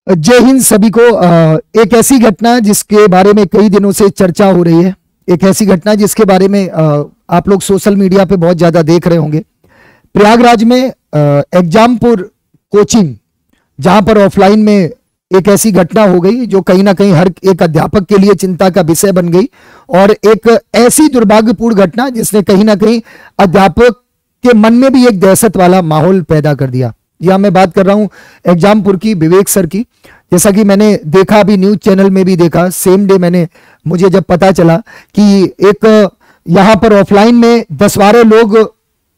जय हिंद सभी को। एक ऐसी घटना जिसके बारे में कई दिनों से चर्चा हो रही है, एक ऐसी घटना जिसके बारे में आप लोग सोशल मीडिया पे बहुत ज्यादा देख रहे होंगे। प्रयागराज में एग्जामपुर कोचिंग, जहां पर ऑफलाइन में एक ऐसी घटना हो गई जो कहीं ना कहीं हर एक अध्यापक के लिए चिंता का विषय बन गई, और एक ऐसी दुर्भाग्यपूर्ण घटना जिसने कहीं ना कहीं अध्यापक के मन में भी एक दहशत वाला माहौल पैदा कर दिया। यह मैं बात कर रहा हूं एग्जामपुर की विवेक सर की। जैसा कि मैंने देखा, अभी न्यूज चैनल में भी देखा, सेम डे मुझे जब पता चला कि एक यहां पर ऑफलाइन में 10-12 लोग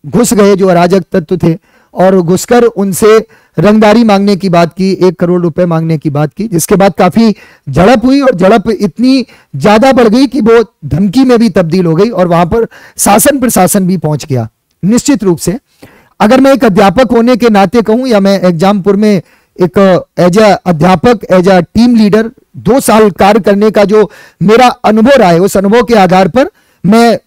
घुस गए जो अराजक तत्व थे, और घुसकर उनसे रंगदारी मांगने की बात की, 1 करोड़ रुपए मांगने की बात की, जिसके बाद काफी झड़प हुई और झड़प इतनी ज्यादा बढ़ गई कि वो धमकी में भी तब्दील हो गई और वहां पर शासन प्रशासन भी पहुंच गया। निश्चित रूप से अगर मैं एक अध्यापक होने के नाते कहूं, या मैं एग्जामपुर में एक एज अ अध्यापक, एज अ टीम लीडर 2 साल कार्य करने का जो मेरा अनुभव रहा है, उस अनुभव के आधार पर मैं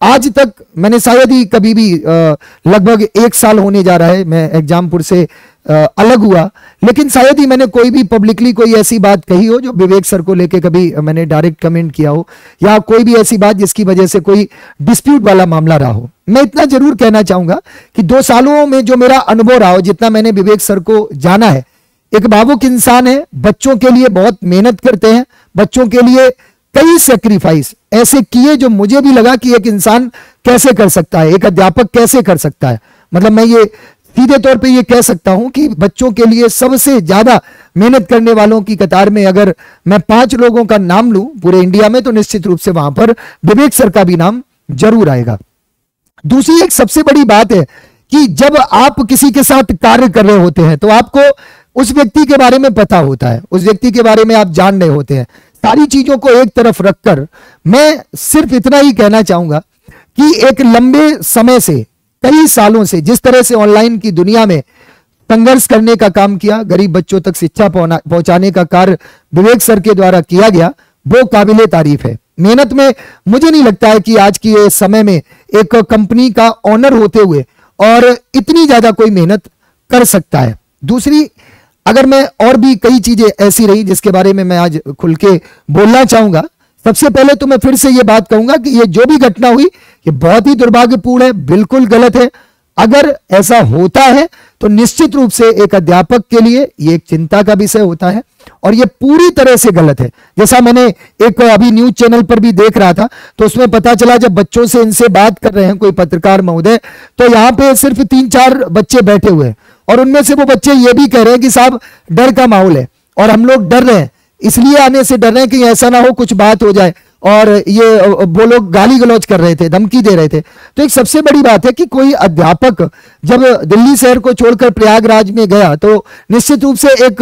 आज तक मैंने शायद ही कभी भी लगभग 1 साल होने जा रहा है मैं एग्जामपुर से अलग हुआ, लेकिन शायद ही मैंने कोई भी पब्लिकली कोई ऐसी बात कही हो जो विवेक सर को लेके कभी मैंने डायरेक्ट कमेंट किया हो, या कोई भी ऐसी बात जिसकी वजह से कोई डिस्प्यूट वाला मामला रहा हो। मैं इतना जरूर कहना चाहूंगा कि 2 सालों में जो मेरा अनुभव रहा हो, जितना मैंने विवेक सर को जाना है, एक भावुक इंसान है, बच्चों के लिए बहुत मेहनत करते हैं, बच्चों के लिए कई सेक्रीफाइस ऐसे किए जो मुझे भी लगा कि एक इंसान कैसे कर सकता है, एक अध्यापक कैसे कर सकता है। मतलब मैं ये सीधे तौर पे ये कह सकता हूं कि बच्चों के लिए सबसे ज्यादा मेहनत करने वालों की कतार में अगर मैं 5 लोगों का नाम लूं पूरे इंडिया में, तो निश्चित रूप से वहां पर विवेक सर का भी नाम जरूर आएगा। दूसरी एक सबसे बड़ी बात है कि जब आप किसी के साथ कार्य कर रहे होते हैं तो आपको उस व्यक्ति के बारे में पता होता है, उस व्यक्ति के बारे में आप जान रहे होते हैं। सारी चीजों को एक तरफ रखकर मैं सिर्फ इतना ही कहना चाहूंगा कि एक लंबे समय से, कई सालों से जिस तरह से ऑनलाइन की दुनिया में संघर्ष करने का काम किया, गरीब बच्चों तक शिक्षा पहुंचाने का कार्य विवेक सर के द्वारा किया गया, वो काबिले तारीफ है। मेहनत में मुझे नहीं लगता है कि आज की समय में एक कंपनी का ओनर होते हुए और इतनी ज्यादा कोई मेहनत कर सकता है। दूसरी, अगर मैं और भी कई चीजें ऐसी रही जिसके बारे में मैं आज खुल के बोलना चाहूंगा। सबसे पहले तो मैं फिर से ये बात कहूंगा कि ये जो भी घटना हुई ये बहुत ही दुर्भाग्यपूर्ण है, बिल्कुल गलत है। अगर ऐसा होता है तो निश्चित रूप से एक अध्यापक के लिए ये एक चिंता का विषय होता है, और ये पूरी तरह से गलत है। जैसा मैंने एक अभी न्यूज चैनल पर भी देख रहा था, तो उसमें पता चला जब बच्चों से इनसे बात कर रहे हैं कोई पत्रकार महोदय, तो यहां पे सिर्फ 3-4 बच्चे बैठे हुए हैं, और उनमें से वो बच्चे ये भी कह रहे हैं कि साहब डर का माहौल है और हम लोग डर रहे हैं, इसलिए आने से डर रहे हैं कि ऐसा ना हो कुछ बात हो जाए, और ये वो लोग गाली गलौज कर रहे थे, धमकी दे रहे थे। तो एक सबसे बड़ी बात है कि कोई अध्यापक जब दिल्ली शहर को छोड़कर प्रयागराज में गया तो निश्चित रूप से एक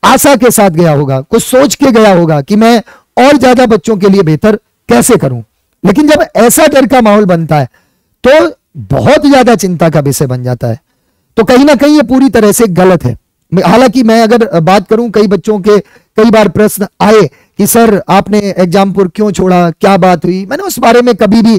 आशा के साथ गया होगा, कुछ सोच के गया होगा कि मैं और ज्यादा बच्चों के लिए बेहतर कैसे करूं। लेकिन जब ऐसा डर का माहौल बनता है तो बहुत ज्यादा चिंता का विषय बन जाता है। तो कहीं ना कहीं ये पूरी तरह से गलत है। हालांकि मैं अगर बात करूं, कई बच्चों के कई बार प्रश्न आए कि सर आपने एग्जामपुर क्यों छोड़ा, क्या बात हुई, मैंने उस बारे में कभी भी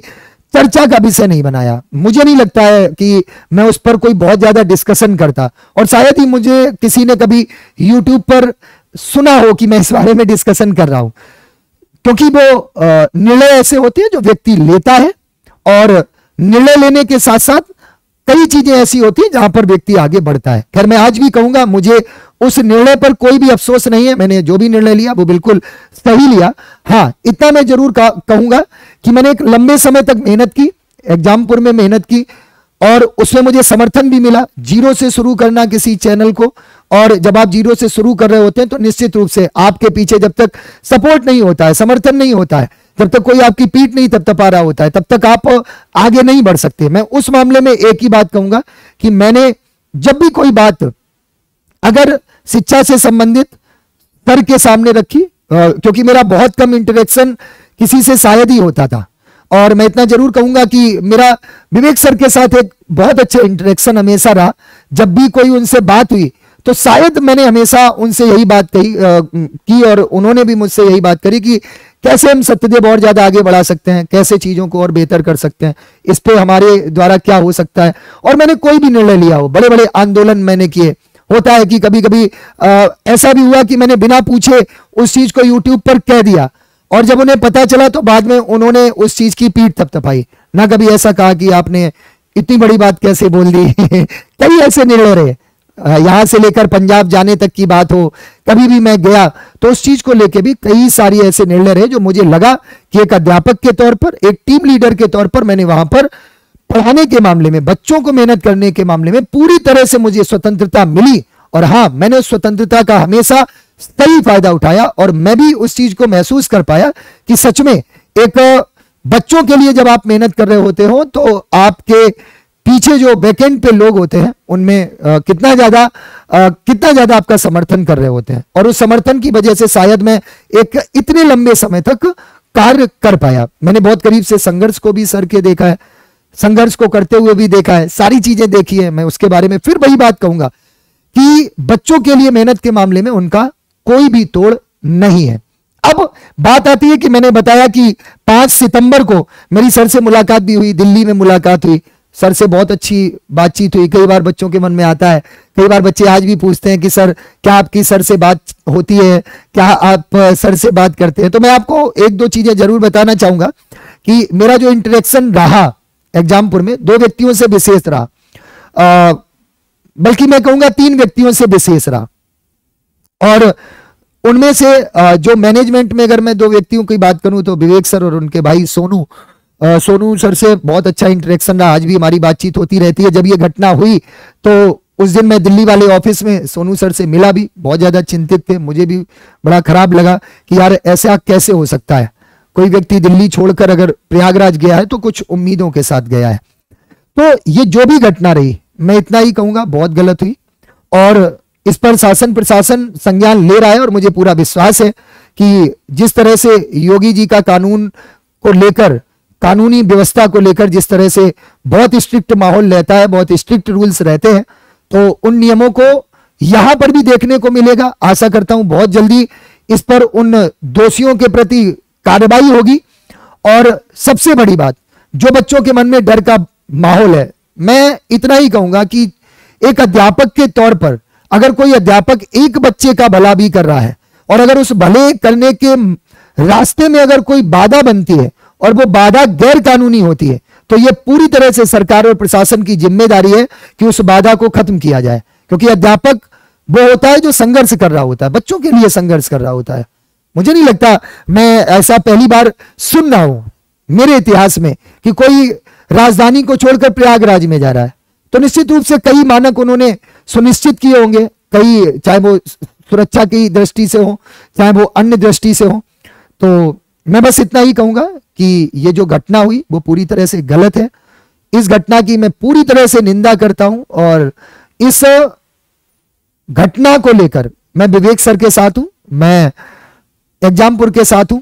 चर्चा का विषय नहीं बनाया। मुझे नहीं लगता है कि मैं उस पर कोई बहुत ज्यादा डिस्कशन करता, और शायद ही मुझे किसी ने कभी यूट्यूब पर सुना हो कि मैं इस बारे में डिस्कशन कर रहा हूं, क्योंकि वो निर्णय ऐसे होते हैं जो व्यक्ति लेता है, और निर्णय लेने के साथ साथ कई चीजें ऐसी होती हैं जहां पर व्यक्ति आगे बढ़ता है। खैर मैं आज भी कहूंगा मुझे उस निर्णय पर कोई भी अफसोस नहीं है, मैंने जो भी निर्णय लिया वो बिल्कुल सही लिया। हाँ, इतना मैं जरूर कहूंगा कि मैंने एक लंबे समय तक मेहनत की, एग्जामपुर में मेहनत की, और उसमें मुझे समर्थन भी मिला। जीरो से शुरू करना किसी चैनल को, और जब आप जीरो से शुरू कर रहे होते हैं तो निश्चित रूप से आपके पीछे जब तक सपोर्ट नहीं होता है, समर्थन नहीं होता है, जब तक कोई आपकी पीठ नहीं थपथपा रहा होता है, तब तक आप आगे नहीं बढ़ सकते। मैं उस मामले में एक ही बात कहूंगा कि मैंने जब भी कोई बात अगर शिक्षा से संबंधित सर के सामने रखी, क्योंकि मेरा बहुत कम इंटरेक्शन किसी से शायद ही होता था, और मैं इतना जरूर कहूंगा कि मेरा विवेक सर के साथ एक बहुत अच्छा इंटरेक्शन हमेशा रहा। जब भी कोई उनसे बात हुई तो शायद मैंने हमेशा उनसे यही बात की, और उन्होंने भी मुझसे यही बात करी कि कैसे हम सत्यदेव और ज्यादा आगे बढ़ा सकते हैं, कैसे चीजों को और बेहतर कर सकते हैं, इस पे हमारे द्वारा क्या हो सकता है। और मैंने कोई भी निर्णय लिया हो, बड़े बड़े आंदोलन मैंने किए, होता है कि कभी कभी ऐसा भी हुआ कि मैंने बिना पूछे उस चीज को यूट्यूब पर कह दिया, और जब उन्हें पता चला तो बाद में उन्होंने उस चीज की पीठ थपथपाई। ना कभी ऐसा कहा कि आपने इतनी बड़ी बात कैसे बोल दी। कई ऐसे निर्णय रहे, यहां से लेकर पंजाब जाने तक की बात हो, कभी भी मैं गया तो उस चीज को लेकर भी कई सारी ऐसे निर्णय रहे जो मुझे लगा कि एक अध्यापक के तौर पर, एक टीम लीडर के तौर पर मैंने वहां पर पढ़ाने के मामले में, बच्चों को मेहनत करने के मामले में पूरी तरह से मुझे स्वतंत्रता मिली। और हाँ, मैंने उस स्वतंत्रता का हमेशा सही फायदा उठाया, और मैं भी उस चीज को महसूस कर पाया कि सच में एक बच्चों के लिए जब आप मेहनत कर रहे होते हो तो आपके पीछे जो बैकएंड पे लोग होते हैं उनमें कितना ज्यादा आपका समर्थन कर रहे होते हैं। और उस समर्थन की वजह से शायद मैं एक इतने लंबे समय तक कार्य कर पाया। मैंने बहुत करीब से संघर्ष को भी सर के देखा है, संघर्ष को करते हुए भी देखा है, सारी चीजें देखी है। मैं उसके बारे में फिर वही बात कहूंगा कि बच्चों के लिए मेहनत के मामले में उनका कोई भी तोड़ नहीं है। अब बात आती है कि मैंने बताया कि 5 सितंबर को मेरी सर से मुलाकात भी हुई, दिल्ली में मुलाकात हुई, सर से बहुत अच्छी बातचीत हुई। कई बार बच्चों के मन में आता है, कई बार बच्चे आज भी पूछते हैं कि सर क्या आपकी सर से बात होती है, क्या आप सर से बात करते हैं। तो मैं आपको एक दो चीजें जरूर बताना चाहूंगा कि मेरा जो इंटरेक्शन रहा एग्जामपुर में 2 व्यक्तियों से विशेष रहा, बल्कि मैं कहूंगा 3 व्यक्तियों से विशेष रहा। और उनमें से जो मैनेजमेंट में अगर मैं 2 व्यक्तियों की बात करूं तो विवेक सर और उनके भाई सोनू सर से बहुत अच्छा इंटरेक्शन रहा। आज भी हमारी बातचीत होती रहती है। जब ये घटना हुई तो उस दिन मैं दिल्ली वाले ऑफिस में सोनू सर से मिला भी, बहुत ज्यादा चिंतित थे, मुझे भी बड़ा खराब लगा कि यार ऐसा कैसे हो सकता है, कोई व्यक्ति दिल्ली छोड़कर अगर प्रयागराज गया है तो कुछ उम्मीदों के साथ गया है। तो ये जो भी घटना रही, मैं इतना ही कहूंगा बहुत गलत हुई, और इस पर शासन प्रशासन संज्ञान ले रहा है। और मुझे पूरा विश्वास है कि जिस तरह से योगी जी का कानून को लेकर, कानूनी व्यवस्था को लेकर जिस तरह से बहुत स्ट्रिक्ट माहौल रहता है, बहुत स्ट्रिक्ट रूल्स रहते हैं, तो उन नियमों को यहां पर भी देखने को मिलेगा। आशा करता हूं बहुत जल्दी इस पर उन दोषियों के प्रति कार्रवाई होगी। और सबसे बड़ी बात, जो बच्चों के मन में डर का माहौल है, मैं इतना ही कहूंगा कि एक अध्यापक के तौर पर अगर कोई अध्यापक एक बच्चे का भला भी कर रहा है, और अगर उस भले करने के रास्ते में अगर कोई बाधा बनती है और वो बाधा गैर कानूनी होती है, तो ये पूरी तरह से सरकार और प्रशासन की जिम्मेदारी है कि उस बाधा को खत्म किया जाए। क्योंकि अध्यापक वो होता है जो संघर्ष कर रहा होता है, बच्चों के लिए संघर्ष कर रहा होता है। मुझे नहीं लगता मैं ऐसा पहली बार सुन रहा हूं मेरे इतिहास में कि कोई राजधानी को छोड़कर प्रयागराज में जा रहा है। तो निश्चित रूप से कई मानक उन्होंने सुनिश्चित किए होंगे, कई, चाहे वो सुरक्षा की दृष्टि से हो, चाहे वो अन्य दृष्टि से हो। तो मैं बस इतना ही कहूंगा कि ये जो घटना हुई वो पूरी तरह से गलत है। इस घटना की मैं पूरी तरह से निंदा करता हूं, और इस घटना को लेकर मैं विवेक सर के साथ हूं, मैं एग्जामपुर के साथ हूं,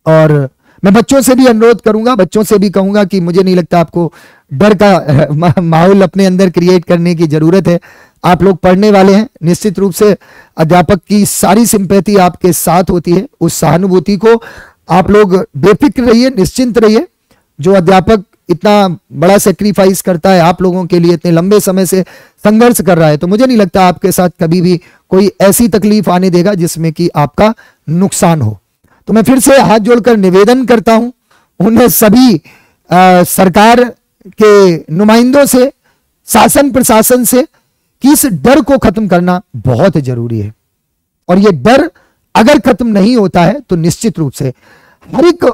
और मैं बच्चों से भी अनुरोध करूंगा, बच्चों से भी कहूंगा कि मुझे नहीं लगता आपको डर का माहौल अपने अंदर क्रिएट करने की जरूरत है। आप लोग पढ़ने वाले हैं, निश्चित रूप से अध्यापक की सारी सिंपैथी आपके साथ होती है। उस सहानुभूति को आप लोग बेफिक्र रहिए, निश्चिंत रहिए। जो अध्यापक इतना बड़ा सेक्रीफाइस करता है आप लोगों के लिए, इतने लंबे समय से संघर्ष कर रहा है, तो मुझे नहीं लगता आपके साथ कभी भी कोई ऐसी तकलीफ आने देगा जिसमें कि आपका नुकसान हो। तो मैं फिर से हाथ जोड़कर निवेदन करता हूं उन सभी सरकार के नुमाइंदों से, शासन प्रशासन से, कि इस डर को खत्म करना बहुत जरूरी है। और यह डर अगर खत्म नहीं होता है तो निश्चित रूप से हर एक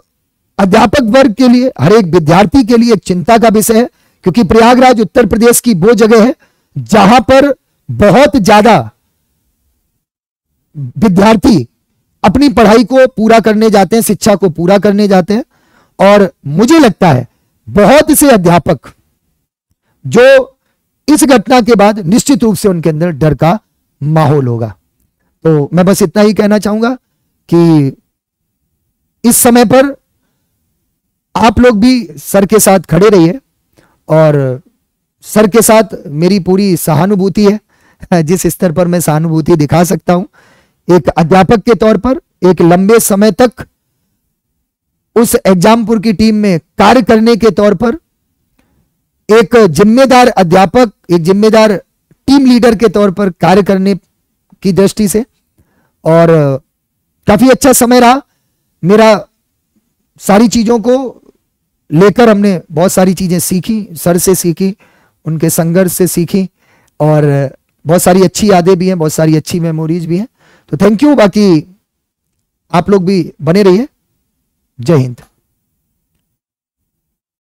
अध्यापक वर्ग के लिए, हर एक विद्यार्थी के लिए एक चिंता का विषय है। क्योंकि प्रयागराज उत्तर प्रदेश की वो जगह है जहां पर बहुत ज्यादा विद्यार्थी अपनी पढ़ाई को पूरा करने जाते हैं, शिक्षा को पूरा करने जाते हैं। और मुझे लगता है बहुत से अध्यापक जो इस घटना के बाद निश्चित रूप से उनके अंदर डर का माहौल होगा। तो मैं बस इतना ही कहना चाहूंगा कि इस समय पर आप लोग भी सर के साथ खड़े रहिए, और सर के साथ मेरी पूरी सहानुभूति है, जिस स्तर पर मैं सहानुभूति दिखा सकता हूं एक अध्यापक के तौर पर। एक लंबे समय तक उस एग्जामपुर की टीम में कार्य करने के तौर पर, एक जिम्मेदार अध्यापक, एक जिम्मेदार टीम लीडर के तौर पर कार्य करने की दृष्टि से, और काफी अच्छा समय रहा मेरा। सारी चीजों को लेकर हमने बहुत सारी चीजें सीखी, सर से सीखी, उनके संघर्ष से सीखी, और बहुत सारी अच्छी यादें भी हैं, बहुत सारी अच्छी मेमोरीज भी हैं। तो थैंक यू। बाकी आप लोग भी बने रहिए। जय हिंद।